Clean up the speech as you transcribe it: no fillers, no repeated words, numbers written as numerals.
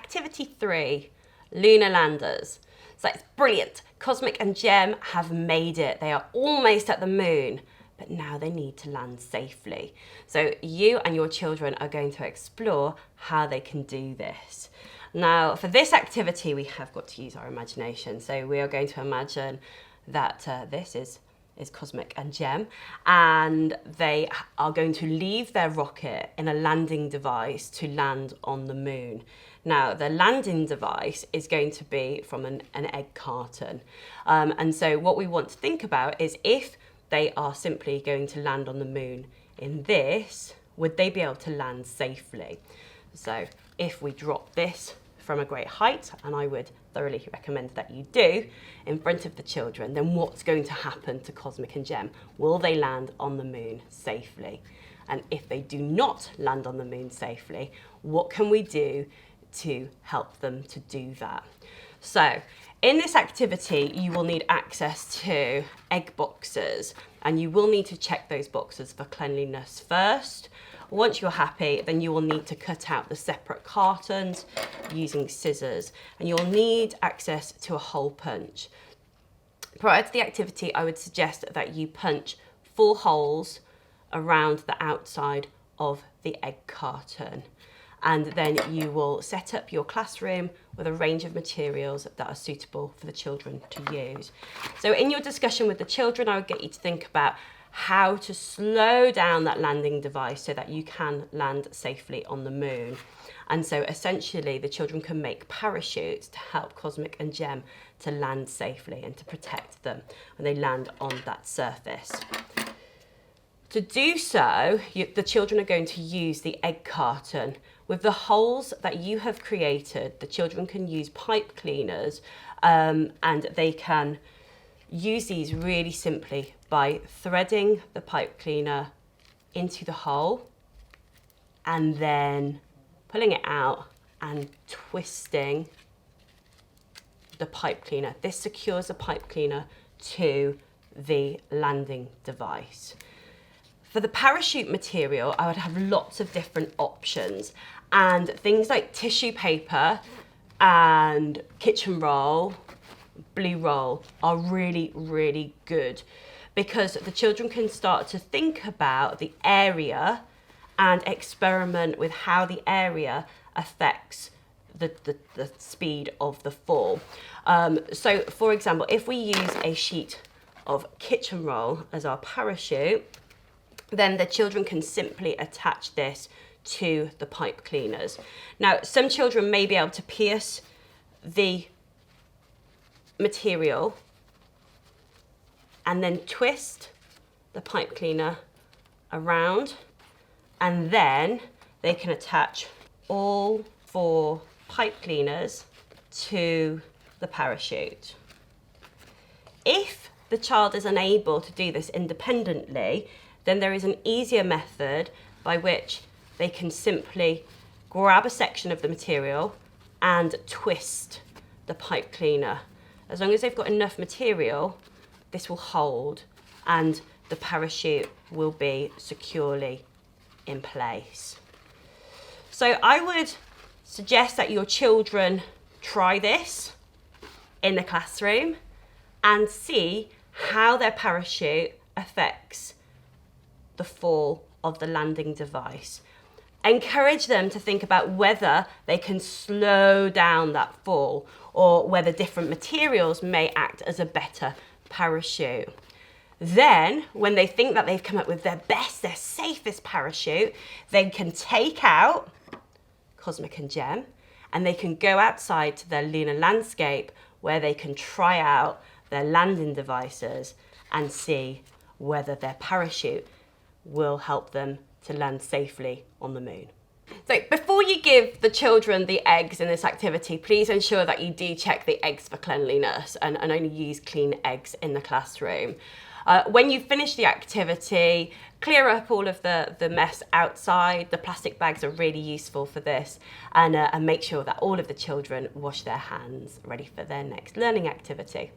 activity 3, lunar landers. So it's brilliant. Cosmic and Gem have made it. They are almost at the moon, but now they need to land safely. So you and your children are going to explore how they can do this. Now, for this activity, we have got to use our imagination. So we are going to imagine that this is Cosmic and Gem, and they are going to leave their rocket in a landing device to land on the moon. Now, the landing device is going to be from an egg carton. And so what we want to think about is, if they are simply going to land on the moon in this, would they be able to land safely? So if we drop this from a great height, and I would thoroughly recommend that you do, in front of the children, then what's going to happen to Cosmic and Gem? Will they land on the moon safely? And if they do not land on the moon safely, what can we do to help them to do that? So in this activity, you will need access to egg boxes, and you will need to check those boxes for cleanliness first. Once you're happy, then you will need to cut out the separate cartons using scissors, and you'll need access to a hole punch. Prior to the activity, I would suggest that you punch 4 holes around the outside of the egg carton. And then you will set up your classroom with a range of materials that are suitable for the children to use. So in your discussion with the children, I would get you to think about how to slow down that landing device so that you can land safely on the moon. And so essentially the children can make parachutes to help Cosmic and Gem to land safely and to protect them when they land on that surface. To do so, the children are going to use the egg carton. With the holes that you have created, the children can use pipe cleaners, and they can use these really simply by threading the pipe cleaner into the hole and then pulling it out and twisting the pipe cleaner. This secures the pipe cleaner to the landing device. For the parachute material, I would have lots of different options, and things like tissue paper and kitchen roll, blue roll are really, really good, because the children can start to think about the area and experiment with how the area affects the speed of the fall. So for example, if we use a sheet of kitchen roll as our parachute, then the children can simply attach this to the pipe cleaners. Now, some children may be able to pierce the material and then twist the pipe cleaner around, and then they can attach all 4 pipe cleaners to the parachute. If the child is unable to do this independently, then there is an easier method by which they can simply grab a section of the material and twist the pipe cleaner. As long as they've got enough material, this will hold and the parachute will be securely in place. So I would suggest that your children try this in the classroom and see how their parachute affects the fall of the landing device. Encourage them to think about whether they can slow down that fall, or whether different materials may act as a better parachute. Then, when they think that they've come up with their best, their safest parachute, they can take out Cosmic and Gem, and they can go outside to their lunar landscape where they can try out their landing devices and see whether their parachute will help them to land safely on the moon. So before you give the children the eggs in this activity, please ensure that you do check the eggs for cleanliness and only use clean eggs in the classroom. When you finish the activity, clear up all of the mess outside. The plastic bags are really useful for this, and make sure that all of the children wash their hands ready for their next learning activity.